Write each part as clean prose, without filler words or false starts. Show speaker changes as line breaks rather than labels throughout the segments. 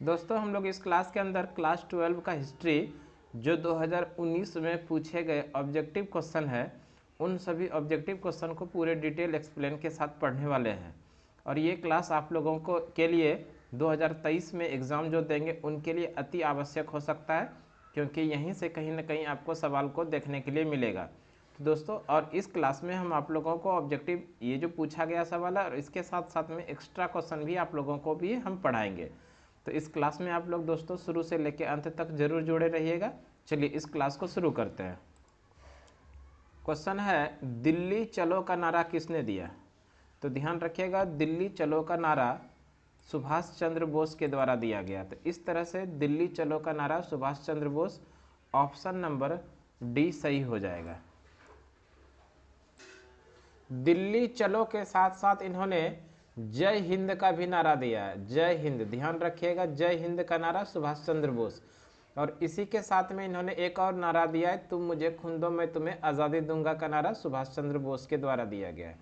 दोस्तों हम लोग इस क्लास के अंदर क्लास 12 का हिस्ट्री जो 2019 में पूछे गए ऑब्जेक्टिव क्वेश्चन है, उन सभी ऑब्जेक्टिव क्वेश्चन को पूरे डिटेल एक्सप्लेन के साथ पढ़ने वाले हैं। और ये क्लास आप लोगों को के लिए 2023 में एग्ज़ाम जो देंगे उनके लिए अति आवश्यक हो सकता है, क्योंकि यहीं से कहीं ना कहीं आपको सवाल को देखने के लिए मिलेगा। तो दोस्तों, और इस क्लास में हम आप लोगों को ऑब्जेक्टिव ये जो पूछा गया सवाल है और इसके साथ साथ में एक्स्ट्रा क्वेश्चन भी आप लोगों को भी हम पढ़ाएंगे। तो इस क्लास में आप लोग दोस्तों शुरू से लेकर अंत तक जरूर जुड़े रहिएगा। चलिए इस क्लास को शुरू करते हैं। क्वेश्चन है, दिल्ली चलो का नारा किसने दिया? तो ध्यान रखिएगा, दिल्ली चलो का नारा सुभाष चंद्र बोस के द्वारा दिया गया। तो इस तरह से दिल्ली चलो का नारा Subhash Chandra Bose, option number D सही हो जाएगा। दिल्ली चलो के साथ साथ इन्होंने जय हिंद का भी नारा दिया है। जय हिंद, ध्यान रखिएगा, जय हिंद का नारा सुभाष चंद्र बोस। और इसी के साथ में इन्होंने एक और नारा दिया है, तुम मुझे खून दो मैं तुम्हें आज़ादी दूंगा का नारा सुभाष चंद्र बोस के द्वारा दिया गया है।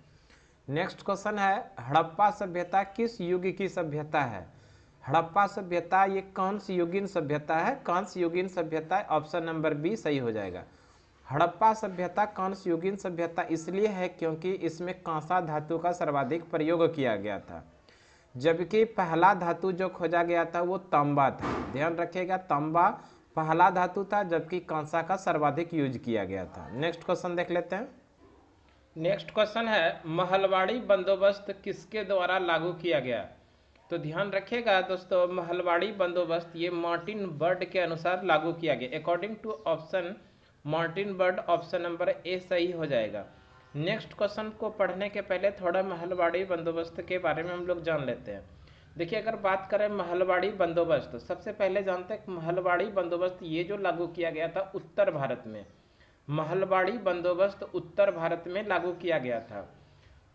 नेक्स्ट क्वेश्चन है, हड़प्पा सभ्यता किस युग की सभ्यता है? हड़प्पा सभ्यता ये कांस्य युगीन सभ्यता है। कांस्य युगीन सभ्यता, ऑप्शन नंबर बी सही हो जाएगा। हड़प्पा सभ्यता कांस्य युगीन सभ्यता इसलिए है क्योंकि इसमें कांसा धातु का सर्वाधिक प्रयोग किया गया था, जबकि पहला धातु जो खोजा गया था वो तांबा था। ध्यान रखिएगा, तांबा पहला धातु था, जबकि कांसा का सर्वाधिक यूज किया गया था। नेक्स्ट क्वेश्चन देख लेते हैं। नेक्स्ट क्वेश्चन है, महलवाड़ी बंदोबस्त किसके द्वारा लागू किया गया? तो ध्यान रखिएगा दोस्तों, महलवाड़ी बंदोबस्त ये मार्टिन बर्ड के अनुसार लागू किया गया, according to option Martin Bird, option number A सही हो जाएगा। नेक्स्ट क्वेश्चन को पढ़ने के पहले थोड़ा महलवाड़ी बंदोबस्त के बारे में हम लोग जान लेते हैं। देखिए, अगर बात करें महलवाड़ी बंदोबस्त, सबसे पहले जानते हैं महलवाड़ी बंदोबस्त ये जो लागू किया गया था उत्तर भारत में। महलवाड़ी बंदोबस्त उत्तर भारत में लागू किया गया था।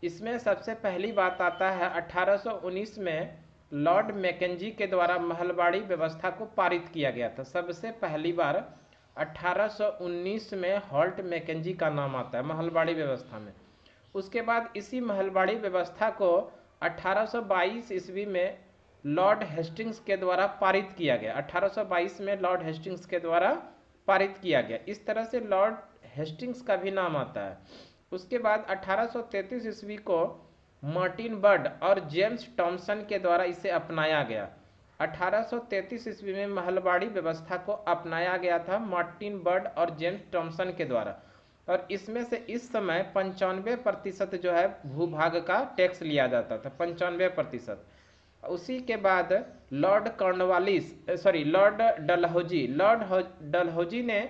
इसमें सबसे पहली बात आता है 1819 में लॉर्ड मैकेंजी के द्वारा महलवाड़ी व्यवस्था को पारित किया गया था। सबसे पहली बार 1819 में हॉल्ट मैकेंजी का नाम आता है महलवाड़ी व्यवस्था में। उसके बाद इसी महलवाड़ी व्यवस्था को 1822 ईस्वी में लॉर्ड हेस्टिंग्स के द्वारा पारित किया गया। 1822 में लॉर्ड हेस्टिंग्स के द्वारा पारित किया गया। इस तरह से लॉर्ड हेस्टिंग्स का भी नाम आता है। उसके बाद 1833 ईस्वी को मार्टिन बर्ड और जेम्स टॉमसन के द्वारा इसे अपनाया गया। 1833 ईस्वी में महलवाड़ी व्यवस्था को अपनाया गया था मार्टिन बर्ड और जेम्स टॉमसन के द्वारा। और इसमें से इस समय 95% जो है भूभाग का टैक्स लिया जाता था, 95%। उसी के बाद लॉर्ड लॉर्ड डलहौजी ने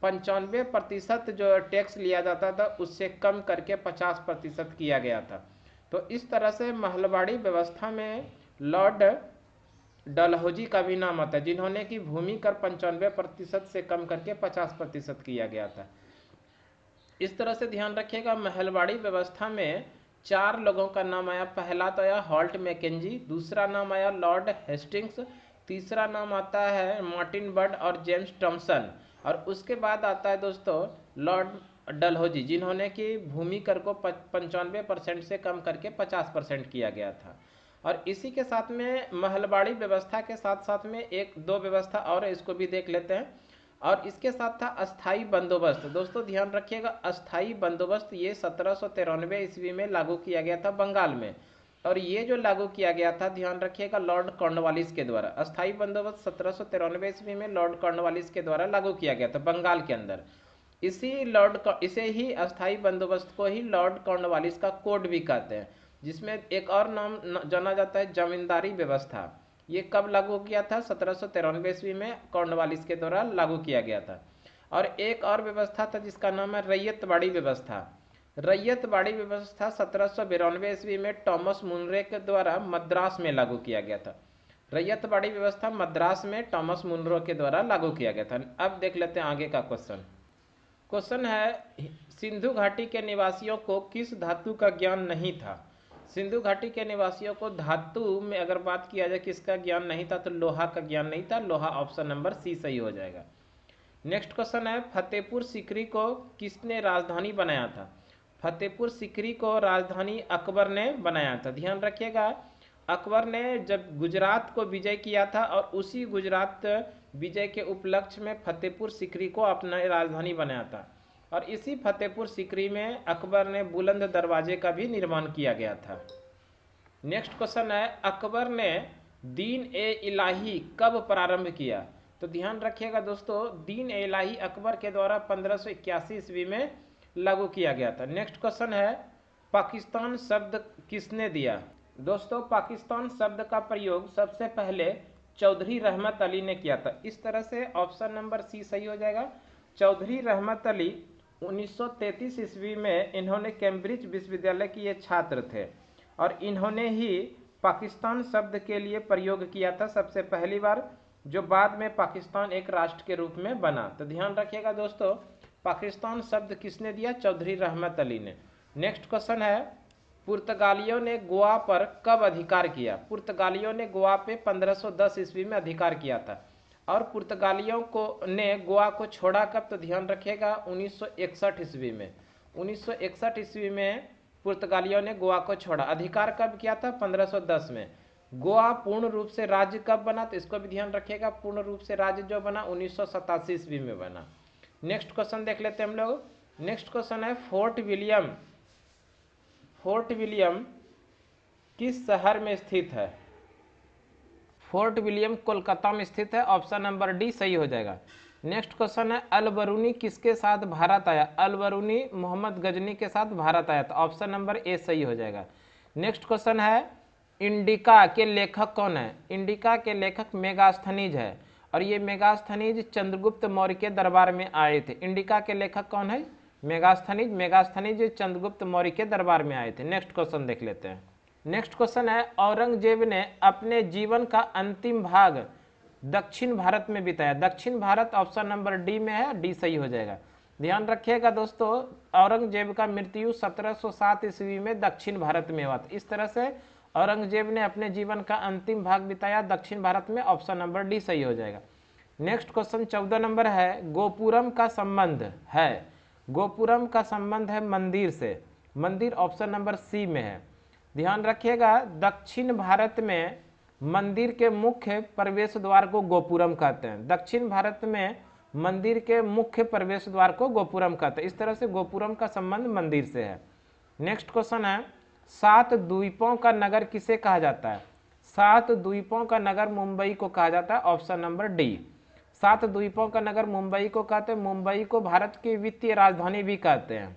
95% जो टैक्स लिया जाता था उससे कम करके 50% किया गया था। तो इस तरह से महलवाड़ी व्यवस्था में लॉर्ड डलहौजी का भी नाम आता है, जिन्होंने कि भूमि कर 95% से कम करके 50% किया गया था। इस तरह से ध्यान रखिएगा, महलवाड़ी व्यवस्था में 4 लोगों का नाम आया। पहला तो आया हॉल्ट मैकेंजी, दूसरा नाम आया लॉर्ड हेस्टिंग्स, तीसरा नाम आता है मार्टिन बर्ड और जेम्स टॉमसन, और उसके बाद आता है दोस्तों लॉर्ड डलहौजी, जिन्होंने कि भूमि कर को 95% से कम करके 50% किया गया था। और इसी के साथ में महलवाड़ी व्यवस्था के साथ साथ में एक दो व्यवस्था और है, इसको भी देख लेते हैं। और इसके साथ था अस्थाई बंदोबस्त। दोस्तों ध्यान रखिएगा, अस्थाई बंदोबस्त ये 1793 ईस्वी में लागू किया गया था बंगाल में। और ये जो लागू किया गया था, ध्यान रखिएगा, लॉर्ड कॉर्नवालिस के द्वारा। अस्थाई बंदोबस्त 1793 ईस्वी में लॉर्ड कॉर्नवालिस के द्वारा लागू किया गया था बंगाल के अंदर। इसे ही अस्थाई बंदोबस्त को ही लॉर्ड कॉर्नवालिस का कोड भी कहते हैं, जिसमें एक और नाम जाना जाता है जमींदारी व्यवस्था। ये कब लागू किया था? 1793 ईस्वी में कॉर्नवालिस के द्वारा लागू किया गया था। और एक और व्यवस्था था जिसका नाम है रैयतवाड़ी व्यवस्था। रैयतवाड़ी व्यवस्था 1792 ईस्वी में टॉमस मुनरे के द्वारा मद्रास में लागू किया गया था। रैयतवाड़ी व्यवस्था मद्रास में टॉमस मुनरो के द्वारा लागू किया गया था। अब देख लेते हैं आगे का क्वेश्चन। क्वेश्चन है, सिंधु घाटी के निवासियों को किस धातु का ज्ञान नहीं था? सिंधु घाटी के निवासियों को धातु में अगर बात किया जाए किसका ज्ञान नहीं था, तो लोहा का ज्ञान नहीं था। लोहा, ऑप्शन नंबर सी सही हो जाएगा। नेक्स्ट क्वेश्चन है, फतेहपुर सीकरी को किसने राजधानी बनाया था? फतेहपुर सीकरी को राजधानी अकबर ने बनाया था। ध्यान रखिएगा, अकबर ने जब गुजरात को विजय किया था और उसी गुजरात विजय के उपलक्ष्य में फतेहपुर सीकरी को अपना राजधानी बनाया था, और इसी फतेहपुर सीकरी में अकबर ने बुलंद दरवाजे का भी निर्माण किया गया था। नेक्स्ट क्वेश्चन है, अकबर ने दीन ए इलाही कब प्रारंभ किया? तो ध्यान रखिएगा दोस्तों, दीन ए इलाही अकबर के द्वारा 1581 ईस्वी में लागू किया गया था। नेक्स्ट क्वेश्चन है, पाकिस्तान शब्द किसने दिया? दोस्तों पाकिस्तान शब्द का प्रयोग सबसे पहले चौधरी रहमत अली ने किया था। इस तरह से ऑप्शन नंबर सी सही हो जाएगा। चौधरी रहमत अली 1933 ईस्वी में इन्होंने कैम्ब्रिज विश्वविद्यालय के ये छात्र थे और इन्होंने ही पाकिस्तान शब्द के लिए प्रयोग किया था सबसे पहली बार, जो बाद में पाकिस्तान एक राष्ट्र के रूप में बना। तो ध्यान रखिएगा दोस्तों, पाकिस्तान शब्द किसने दिया? चौधरी रहमत अली ने। नेक्स्ट क्वेश्चन है, पुर्तगालियों ने गोवा पर कब अधिकार किया? पुर्तगालियों ने गोवा पे 1510 ईस्वी में अधिकार किया था और पुर्तगालियों को ने गोवा को छोड़ा कब? तो ध्यान रखिएगा 1961 ईस्वी में। 1961 ईस्वी में पुर्तगालियों ने गोवा को छोड़ा। अधिकार कब किया था? 1510 में। गोवा पूर्ण रूप से राज्य कब बना? तो इसको भी ध्यान रखिएगा, पूर्ण रूप से राज्य जो बना 1987 ईस्वी में बना। नेक्स्ट क्वेश्चन देख लेते हैं हम लोग। नेक्स्ट क्वेश्चन है, फोर्ट विलियम किस शहर में स्थित है? फोर्ट विलियम कोलकाता में स्थित है। ऑप्शन नंबर डी सही हो जाएगा। नेक्स्ट क्वेश्चन है, अल बरूनी किसके साथ भारत आया? अल बरूनी मोहम्मद गजनी के साथ भारत आया था। ऑप्शन नंबर ए सही हो जाएगा। नेक्स्ट क्वेश्चन है, इंडिका के लेखक कौन है? इंडिका के लेखक मेगास्थनीज है और ये मेगास्थनीज चंद्रगुप्त मौर्य के दरबार में आए थे। इंडिका के लेखक कौन है? मेगास्थनीज चंद्रगुप्त मौर्य के दरबार में आए थे। नेक्स्ट क्वेश्चन देख लेते हैं। नेक्स्ट क्वेश्चन है, औरंगजेब ने अपने जीवन का अंतिम भाग दक्षिण भारत में बिताया। दक्षिण भारत ऑप्शन नंबर डी में है, डी सही हो जाएगा। ध्यान रखिएगा दोस्तों, औरंगजेब का मृत्यु 1707 ईस्वी में दक्षिण भारत में हुआ था। इस तरह से औरंगजेब ने अपने जीवन का अंतिम भाग बिताया दक्षिण भारत में। ऑप्शन नंबर डी सही हो जाएगा। नेक्स्ट क्वेश्चन 14 नंबर है, गोपुरम का संबंध है। गोपुरम का संबंध है मंदिर से। मंदिर ऑप्शन नंबर सी में है। ध्यान रखिएगा, दक्षिण भारत में मंदिर के मुख्य प्रवेश द्वार को गोपुरम कहते हैं। दक्षिण भारत में मंदिर के मुख्य प्रवेश द्वार को गोपुरम कहते हैं। इस तरह से गोपुरम का संबंध मंदिर से है। नेक्स्ट क्वेश्चन है, 7 द्वीपों का नगर किसे कहा जाता है? 7 द्वीपों का नगर मुंबई को कहा जाता है। Option number D. 7 द्वीपों का नगर मुंबई को कहते हैं। मुंबई को भारत की वित्तीय राजधानी भी कहते हैं।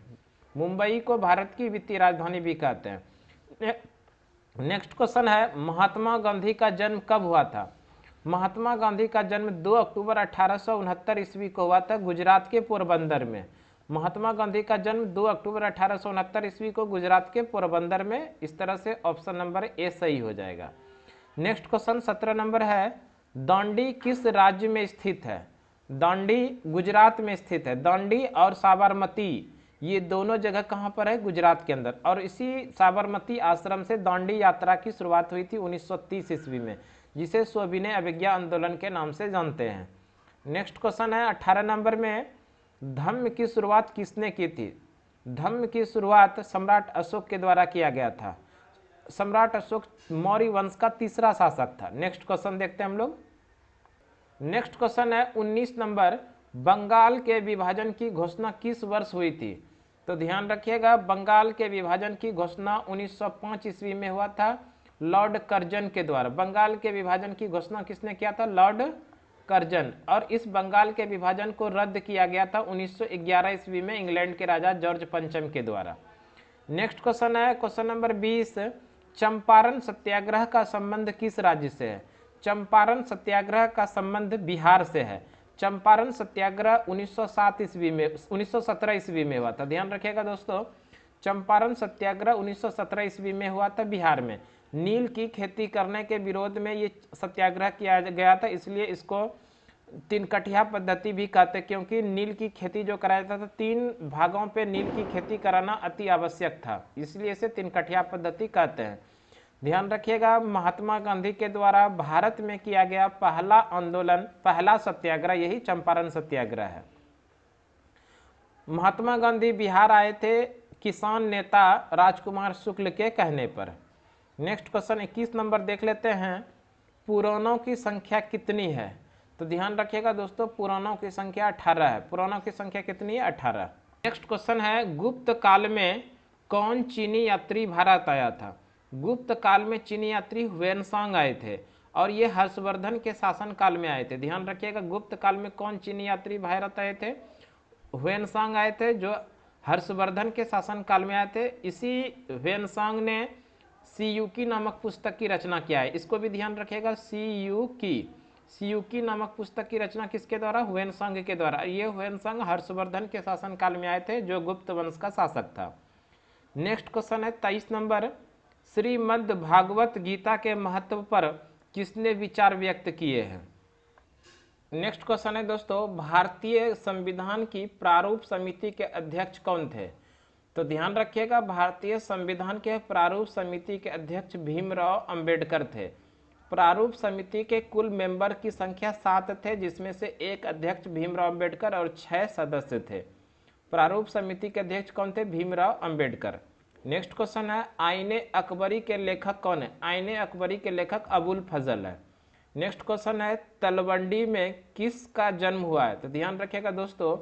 मुंबई को भारत की वित्तीय राजधानी भी कहते हैं। नेक्स्ट क्वेश्चन है, महात्मा गांधी का जन्म कब हुआ था? महात्मा गांधी का जन्म 2 अक्टूबर 1869 ईस्वी को हुआ था गुजरात के पोरबंदर में। महात्मा गांधी का जन्म 2 अक्टूबर 1869 ईस्वी को गुजरात के पोरबंदर में। इस तरह से ऑप्शन नंबर ए सही हो जाएगा। नेक्स्ट क्वेश्चन 17 नंबर है, दांडी किस राज्य में स्थित है? दांडी गुजरात में स्थित है। दांडी और साबरमती ये दोनों जगह कहाँ पर है? गुजरात के अंदर। और इसी साबरमती आश्रम से दांडी यात्रा की शुरुआत हुई थी 1930 ईस्वी में, जिसे स्वविनय अवज्ञा आंदोलन के नाम से जानते हैं। नेक्स्ट क्वेश्चन है 18 नंबर में, धम्म की शुरुआत किसने की थी? धम्म की शुरुआत सम्राट अशोक के द्वारा किया गया था। सम्राट अशोक मौर्य वंश का तीसरा शासक था। नेक्स्ट क्वेश्चन देखते हैं हम लोग। नेक्स्ट क्वेश्चन है 19 नंबर, बंगाल के विभाजन की घोषणा किस वर्ष हुई थी? तो ध्यान रखिएगा, बंगाल के विभाजन की घोषणा 1905 ईस्वी में हुआ था लॉर्ड कर्जन के द्वारा। बंगाल के विभाजन की घोषणा किसने किया था? Lord Curzon. और इस बंगाल के विभाजन को रद्द किया गया था 1911 ईस्वी में इंग्लैंड के राजा जॉर्ज पंचम के द्वारा। नेक्स्ट क्वेश्चन है क्वेश्चन नंबर 20, चंपारण सत्याग्रह का संबंध किस राज्य से है? चंपारण सत्याग्रह का संबंध बिहार से है। चंपारण सत्याग्रह 1917 ईस्वी में हुआ था। ध्यान रखिएगा दोस्तों, चंपारण सत्याग्रह 1917 ईस्वी में हुआ था बिहार में। नील की खेती करने के विरोध में ये सत्याग्रह किया गया था, इसलिए इसको तिनकठिया पद्धति भी कहते हैं, क्योंकि नील की खेती जो कराया जाता था 3 भागों पे नील की खेती कराना अति आवश्यक था, इसलिए इसे तिनकठिया पद्धति कहते हैं। ध्यान रखिएगा, महात्मा गांधी के द्वारा भारत में किया गया पहला आंदोलन, पहला सत्याग्रह यही चंपारण सत्याग्रह है। महात्मा गांधी बिहार आए थे किसान नेता राजकुमार शुक्ल के कहने पर। नेक्स्ट क्वेश्चन 21 नंबर देख लेते हैं, पुराणों की संख्या कितनी है? तो ध्यान रखिएगा दोस्तों, पुराणों की संख्या 18 है। पुराणों की संख्या कितनी है? 18। नेक्स्ट क्वेश्चन है, गुप्त काल में कौन चीनी यात्री भारत आया था? गुप्त काल में चीनी यात्री हुएनसांग आए थे और ये हर्षवर्धन के शासन काल में आए थे। ध्यान रखिएगा, गुप्त काल में कौन चीनी यात्री भारत आए थे? हुएनसांग आए थे, जो हर्षवर्धन के शासन काल में आए थे। इसी हुएनसांग ने सीयूकी नामक पुस्तक की रचना किया है। इसको भी ध्यान रखिएगा, सीयूकी नामक पुस्तक की रचना किसके द्वारा? हुएनसांग के द्वारा। ये हुएनसांग हर्षवर्धन के शासन काल में आए थे, जो गुप्त वंश का शासक था। नेक्स्ट क्वेश्चन है 23 नंबर, श्रीमद् भागवत गीता के महत्व पर किसने विचार व्यक्त किए हैं? नेक्स्ट क्वेश्चन है दोस्तों, भारतीय संविधान की प्रारूप समिति के अध्यक्ष कौन थे? तो ध्यान रखिएगा, भारतीय संविधान के प्रारूप समिति के अध्यक्ष भीमराव अंबेडकर थे। प्रारूप समिति के कुल मेंबर की संख्या 7 थे, जिसमें से एक अध्यक्ष भीमराव अंबेडकर और 6 सदस्य थे। प्रारूप समिति के अध्यक्ष कौन थे? भीमराव अंबेडकर। नेक्स्ट क्वेश्चन है, आईने अकबरी के लेखक कौन है? आईने अकबरी के लेखक अबुल फजल है। नेक्स्ट क्वेश्चन है, तलवंडी में किसका जन्म हुआ है? तो ध्यान रखिएगा दोस्तों,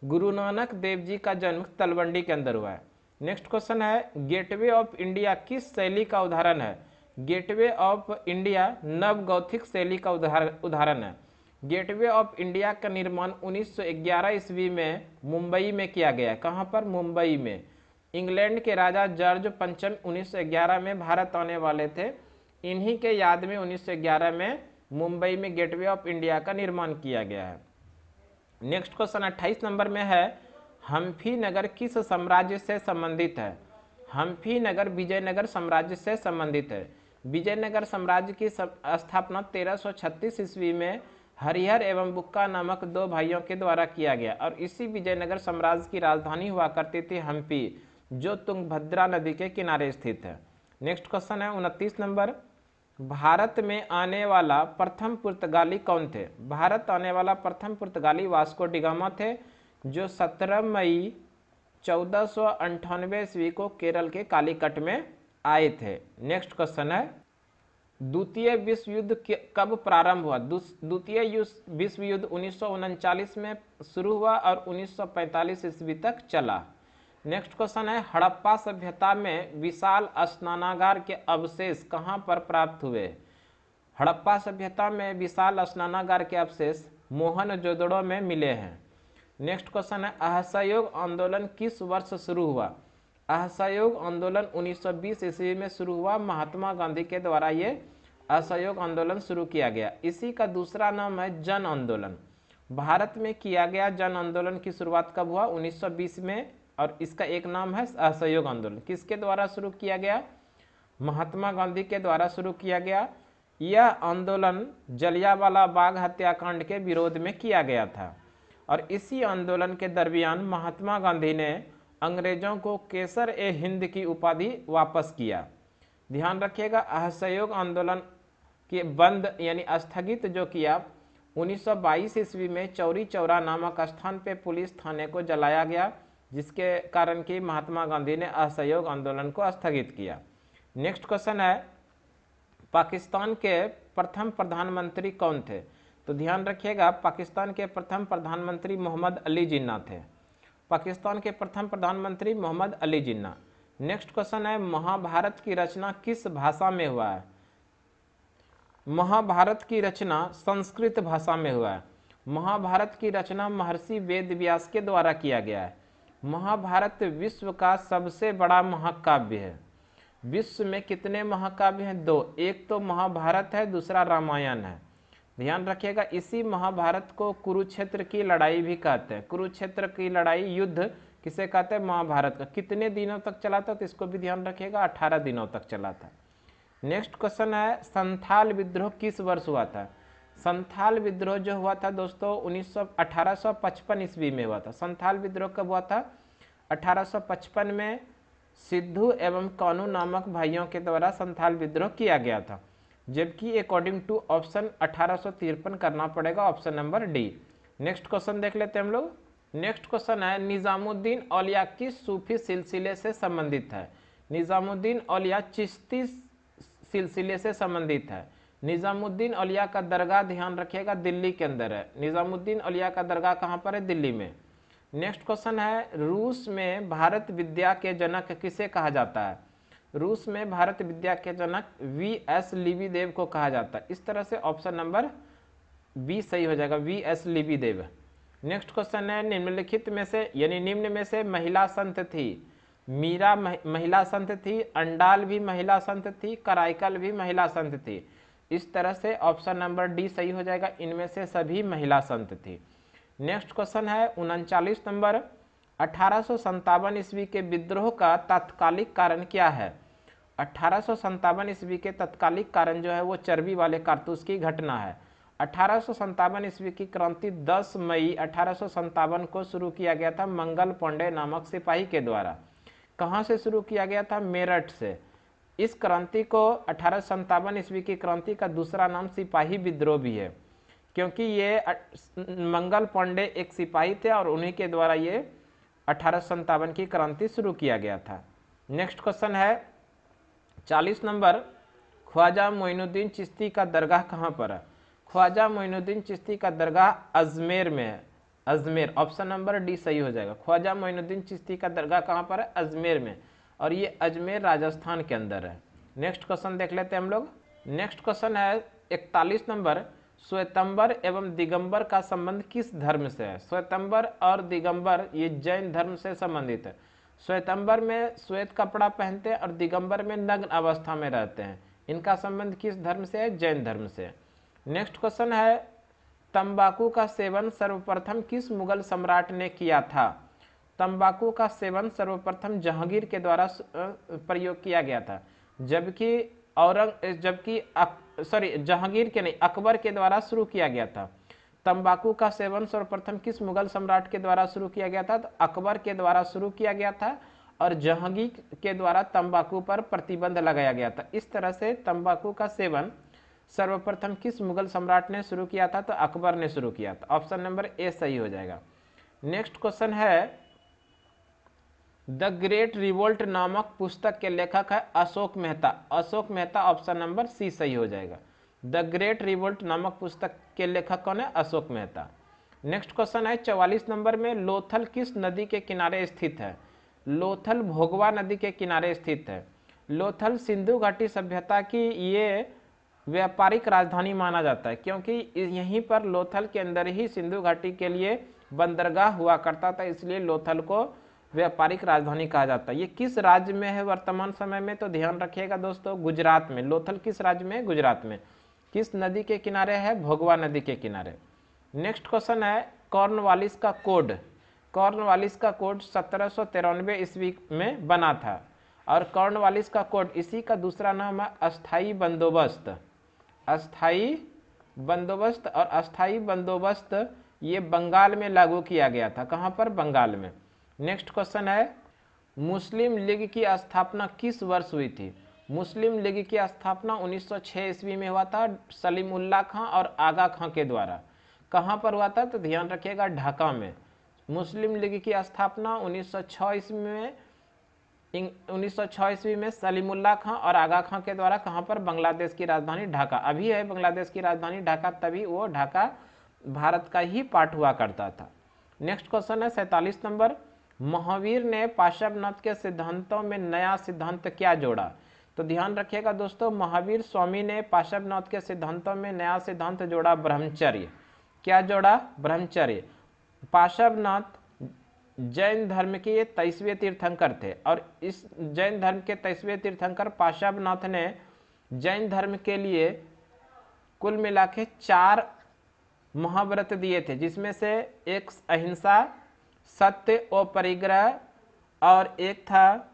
गुरु नानक देव जी का जन्म तलवंडी के अंदर हुआ है। नेक्स्ट क्वेश्चन है, गेटवे ऑफ इंडिया किस शैली का उदाहरण है? गेटवे ऑफ इंडिया नवगौथिक शैली का उदाहरण है। गेटवे ऑफ इंडिया का निर्माण 1911 ईस्वी में मुंबई में किया गया। कहाँ पर? मुंबई में। इंग्लैंड के राजा जॉर्ज पंचम 1911 में भारत आने वाले थे। इन्हीं के याद में 1911 में मुंबई में गेटवे ऑफ इंडिया का निर्माण किया गया है। नेक्स्ट क्वेश्चन 28 नंबर में है, हम्फी नगर किस साम्राज्य से संबंधित है? हम्फी नगर विजयनगर साम्राज्य से संबंधित है। विजयनगर साम्राज्य की स्थापना 1336 ईस्वी में हरिहर एवं बुक्का नामक 2 भाइयों के द्वारा किया गया और इसी विजयनगर साम्राज्य की राजधानी हुआ करती थी हम्पी, जो तुंगभद्रा नदी के किनारे स्थित है। नेक्स्ट क्वेश्चन है 29 नंबर, भारत में आने वाला प्रथम पुर्तगाली कौन थे? भारत आने वाला प्रथम पुर्तगाली वास्को डिगामा थे, जो 17 मई 1498 ईस्वी को केरल के कालीकट में आए थे। नेक्स्ट क्वेश्चन है, द्वितीय विश्व युद्ध कब प्रारंभ हुआ? द्वितीय विश्व युद्ध 1939 में शुरू हुआ और 1945 ईस्वी तक चला। नेक्स्ट क्वेश्चन है, हड़प्पा सभ्यता में विशाल स्नानागार के अवशेष कहाँ पर प्राप्त हुए? हड़प्पा सभ्यता में विशाल स्नानागार के अवशेष मोहनजोदड़ो में मिले हैं। नेक्स्ट क्वेश्चन है, असहयोग आंदोलन किस वर्ष शुरू हुआ? असहयोग आंदोलन 1920 ईस्वी में शुरू हुआ। महात्मा गांधी के द्वारा ये असहयोग आंदोलन शुरू किया गया। इसी का दूसरा नाम है जन आंदोलन। भारत में किया गया जन आंदोलन की शुरुआत कब हुआ? 1920 में, और इसका एक नाम है असहयोग आंदोलन। किसके द्वारा शुरू किया गया? महात्मा गांधी के द्वारा शुरू किया गया। यह आंदोलन जलियांवाला बाग हत्याकांड के विरोध में किया गया था और इसी आंदोलन के दरमियान महात्मा गांधी ने अंग्रेजों को केसर ए हिंद की उपाधि वापस किया। ध्यान रखिएगा, असहयोग आंदोलन के बंद यानी स्थगित जो किया 1922 ईस्वी में चौरी चौरा नामक स्थान पे पुलिस थाने को जलाया गया, जिसके कारण कि महात्मा गांधी ने असहयोग आंदोलन को स्थगित किया। नेक्स्ट क्वेश्चन है, पाकिस्तान के प्रथम प्रधानमंत्री कौन थे? तो ध्यान रखिएगा, पाकिस्तान के प्रथम प्रधानमंत्री मोहम्मद अली जिन्ना थे। पाकिस्तान के प्रथम प्रधानमंत्री मोहम्मद अली जिन्ना। नेक्स्ट क्वेश्चन है, महाभारत की रचना किस भाषा में हुआ है? महाभारत की रचना संस्कृत भाषा में हुआ है। महाभारत की रचना महर्षि वेद व्यास के द्वारा किया गया है। महाभारत विश्व का सबसे बड़ा महाकाव्य है। विश्व में कितने महाकाव्य हैं? 2। एक तो महाभारत है, दूसरा रामायण है। ध्यान रखिएगा, इसी महाभारत को कुरुक्षेत्र की लड़ाई भी कहते हैं। कुरुक्षेत्र की लड़ाई युद्ध किसे कहते हैं? महाभारत का। कितने दिनों तक चला था? तो इसको भी ध्यान रखिएगा, 18 दिनों तक चला था। नेक्स्ट क्वेश्चन है, संथाल विद्रोह किस वर्ष हुआ था? संथाल विद्रोह जो हुआ था दोस्तों 1855 ईस्वी में हुआ था। संथाल विद्रोह कब हुआ था? 1855 में सिद्धू एवं कानू नामक भाइयों के द्वारा संथाल विद्रोह किया गया था, जबकि अकॉर्डिंग टू ऑप्शन 1853 करना पड़ेगा, option number D. Next question देख लेते हैं हम लोग। नेक्स्ट क्वेश्चन है, निजामुद्दीन औलिया किस सूफी सिलसिले से संबंधित है? निजामुद्दीन औलिया चिश्ती सिलसिले से संबंधित है। निजामुद्दीन औलिया का दरगाह ध्यान रखिएगा दिल्ली के अंदर है। निजामुद्दीन औलिया का दरगाह कहाँ पर है? दिल्ली में। नेक्स्ट क्वेश्चन है, रूस में भारत विद्या के जनक किसे कहा जाता है? रूस में भारत विद्या के जनक वी.एस. लिबिदेव को कहा जाता है। इस तरह से ऑप्शन नंबर बी सही हो जाएगा, वी.एस. लिबिदेव। नेक्स्ट क्वेश्चन है, निम्नलिखित में से यानी निम्न में से महिला संत थी। मीरा महिला संत थी, अंडाल भी महिला संत थी, कराइकल भी महिला संत थी। इस तरह से ऑप्शन नंबर डी सही हो जाएगा, इनमें से सभी महिला संत थी। नेक्स्ट क्वेश्चन है 39 नंबर, 1857 ईस्वी के विद्रोह का तात्कालिक कारण क्या है? 1857 ईस्वी के तत्कालिक कारण जो है वो चर्बी वाले कारतूस की घटना है। 1857 ईस्वी की क्रांति 10 मई 1857 को शुरू किया गया था मंगल पांडे नामक सिपाही के द्वारा। कहाँ से शुरू किया गया था? मेरठ से। इस क्रांति को 1857 ईस्वी की क्रांति का दूसरा नाम सिपाही विद्रोह भी है, क्योंकि ये मंगल पांडे एक सिपाही थे और उन्हीं के द्वारा ये 1857 की क्रांति शुरू किया गया था। नेक्स्ट क्वेश्चन है 40 नंबर, ख्वाजा मोइनुद्दीन चिश्ती का दरगाह कहाँ पर है? ख्वाजा मोइनुद्दीन चिश्ती का दरगाह अजमेर में है। अजमेर, ऑप्शन नंबर डी सही हो जाएगा। ख्वाजा मोइनुद्दीन चिश्ती का दरगाह कहाँ पर है? अजमेर में, और ये अजमेर राजस्थान के अंदर है। नेक्स्ट क्वेश्चन देख लेते हैं हम लोग। नेक्स्ट क्वेश्चन है 41 नंबर, श्वेतंबर एवं दिगंबर का संबंध किस धर्म से है? श्वेतंबर और दिगंबर ये जैन धर्म से संबंधित है। श्वेतंबर में श्वेत कपड़ा पहनते हैं और दिगंबर में नग्न अवस्था में रहते हैं। इनका संबंध किस धर्म से है? जैन धर्म से। नेक्स्ट क्वेश्चन है, तंबाकू का सेवन सर्वप्रथम किस मुगल सम्राट ने किया था? तंबाकू का सेवन सर्वप्रथम जहांगीर के द्वारा प्रयोग किया गया था, जबकि जहांगीर के नहीं, अकबर के द्वारा शुरू किया गया था। तंबाकू का सेवन सर्वप्रथम किस मुगल सम्राट के द्वारा शुरू किया गया था? तो अकबर के द्वारा शुरू किया गया था और जहांगीर के द्वारा तंबाकू पर प्रतिबंध लगाया गया था। इस तरह से तंबाकू का सेवन सर्वप्रथम किस मुगल सम्राट ने शुरू किया था? तो अकबर ने शुरू किया था। ऑप्शन नंबर ए सही हो जाएगा। नेक्स्ट क्वेश्चन है, द ग्रेट रिवोल्ट नामक पुस्तक के लेखक है Ashok Mehta. Ashok Mehta, option number C सही हो जाएगा। द ग्रेट रिवोल्ट नामक पुस्तक के लेखक कौन है? अशोक मेहता। नेक्स्ट क्वेश्चन है 44 नंबर में, लोथल किस नदी के किनारे स्थित है? लोथल भोगवा नदी के किनारे स्थित है। लोथल सिंधु घाटी सभ्यता की ये व्यापारिक राजधानी माना जाता है, क्योंकि यहीं पर लोथल के अंदर ही सिंधु घाटी के लिए बंदरगाह हुआ करता था, इसलिए लोथल को व्यापारिक राजधानी कहा जाता है। ये किस राज्य में है वर्तमान समय में? तो ध्यान रखिएगा दोस्तों, गुजरात में। लोथल किस राज्य में है? गुजरात में। किस नदी के किनारे है? भोगवा नदी के किनारे। नेक्स्ट क्वेश्चन है, कॉर्नवालिस का कोड। कॉर्नवालिस का कोड 1793 ईस्वी में बना था, और कॉर्नवालिस का कोड, इसी का दूसरा नाम है अस्थाई बंदोबस्त। अस्थाई बंदोबस्त, और अस्थाई बंदोबस्त ये बंगाल में लागू किया गया था। कहाँ पर? बंगाल में। नेक्स्ट क्वेश्चन है, मुस्लिम लीग की स्थापना किस वर्ष हुई थी? मुस्लिम लीग की स्थापना 1906 ईस्वी में हुआ था सलीमुल्लाह खां और आगा खां के द्वारा। कहाँ पर हुआ था? तो ध्यान रखिएगा, ढाका में। मुस्लिम लीग की स्थापना 1906 ईस्वी में सलीमुल्लाह खां और आगा खां के द्वारा। कहाँ पर? बांग्लादेश की राजधानी ढाका। अभी है बांग्लादेश की राजधानी ढाका, तभी वो ढाका भारत का ही पार्ट हुआ करता था। नेक्स्ट क्वेश्चन है 47 नंबर, महावीर ने पाशवनाथ के सिद्धांतों में नया सिद्धांत क्या जोड़ा? तो ध्यान रखिएगा दोस्तों, महावीर स्वामी ने पाशवनाथ के सिद्धांतों में नया सिद्धांत जोड़ा, ब्रह्मचर्य। क्या जोड़ा? ब्रह्मचर्य। पाशवनाथ जैन धर्म के 23वें तीर्थंकर थे, और इस जैन धर्म के 23वें तीर्थंकर पाशवनाथ ने जैन धर्म के लिए कुल मिला के 4 महाव्रत दिए थे, जिसमें से एक अहिंसा, सत्य, अपरिग्रह, और एक था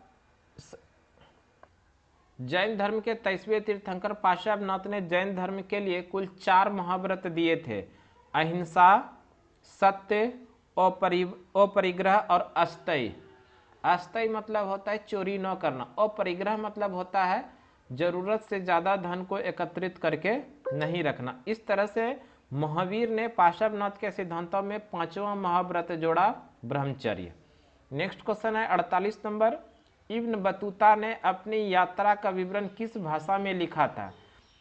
जैन धर्म के 23वें तीर्थंकर पाशवनाथ ने जैन धर्म के लिए कुल 4 महाव्रत दिए थे, अहिंसा, सत्य, अपरिग्रह और अस्थेय। अस्थेय मतलब होता है चोरी न करना, अपरिग्रह मतलब होता है जरूरत से ज्यादा धन को एकत्रित करके नहीं रखना। इस तरह से महावीर ने पाशवनाथ के सिद्धांतों में 5वां महाव्रत जोड़ा, ब्रह्मचर्य। नेक्स्ट क्वेश्चन है 48 नंबर, इब्न बतूता ने अपनी यात्रा का विवरण किस भाषा में लिखा था?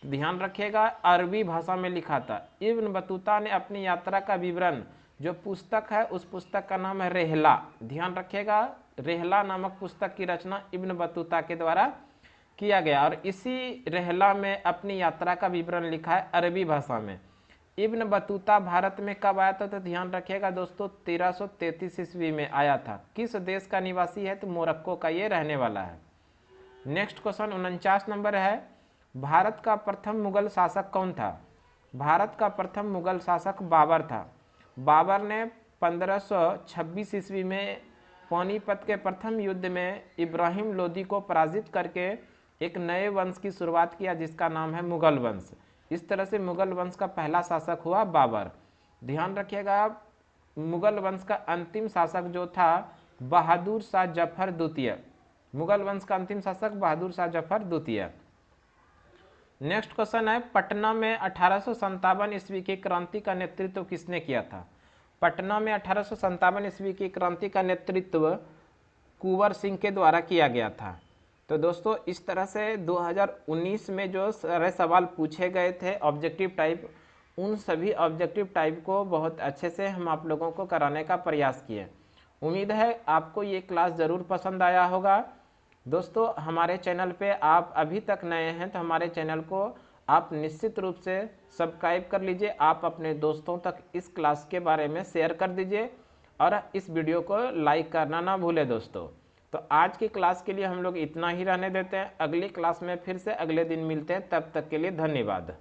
तो ध्यान रखिएगा, अरबी भाषा में लिखा था। इब्न बतूता ने अपनी यात्रा का विवरण, जो पुस्तक है उस पुस्तक का नाम है रेहला। ध्यान रखिएगा, रेहला नामक पुस्तक की रचना इब्न बतूता के द्वारा किया गया और इसी रेहला में अपनी यात्रा का विवरण लिखा है अरबी भाषा में। इब्न बतूता भारत में कब आया था? तो ध्यान रखिएगा दोस्तों, 1333 ईस्वी में आया था। किस देश का निवासी है? तो मोरक्को का ये रहने वाला है। नेक्स्ट क्वेश्चन 49 नंबर है, भारत का प्रथम मुगल शासक कौन था? भारत का प्रथम मुगल शासक बाबर था। बाबर ने 1526 ईस्वी में पानीपत के प्रथम युद्ध में इब्राहिम लोदी को पराजित करके एक नए वंश की शुरुआत किया जिसका नाम है मुगल वंश। इस तरह से मुगल वंश का पहला शासक हुआ बाबर। ध्यान रखिएगा, मुगल वंश का अंतिम शासक जो था बहादुर शाह जफर द्वितीय। मुगल वंश का अंतिम शासक बहादुर शाह जफर द्वितीय। नेक्स्ट क्वेश्चन है, पटना में 1857 ईस्वी की क्रांति का नेतृत्व किसने किया था? पटना में 1857 ईस्वी की क्रांति का नेतृत्व कुंवर सिंह के द्वारा किया गया था। तो दोस्तों इस तरह से 2019 में जो सारे सवाल पूछे गए थे ऑब्जेक्टिव टाइप, उन सभी ऑब्जेक्टिव टाइप को बहुत अच्छे से हम आप लोगों को कराने का प्रयास किए। उम्मीद है आपको ये क्लास ज़रूर पसंद आया होगा। दोस्तों हमारे चैनल पे आप अभी तक नए हैं तो हमारे चैनल को आप निश्चित रूप से सब्सक्राइब कर लीजिए। आप अपने दोस्तों तक इस क्लास के बारे में शेयर कर दीजिए और इस वीडियो को लाइक करना ना भूलें दोस्तों। तो आज की क्लास के लिए हम लोग इतना ही रहने देते हैं। अगली क्लास में फिर से अगले दिन मिलते हैं, तब तक के लिए धन्यवाद।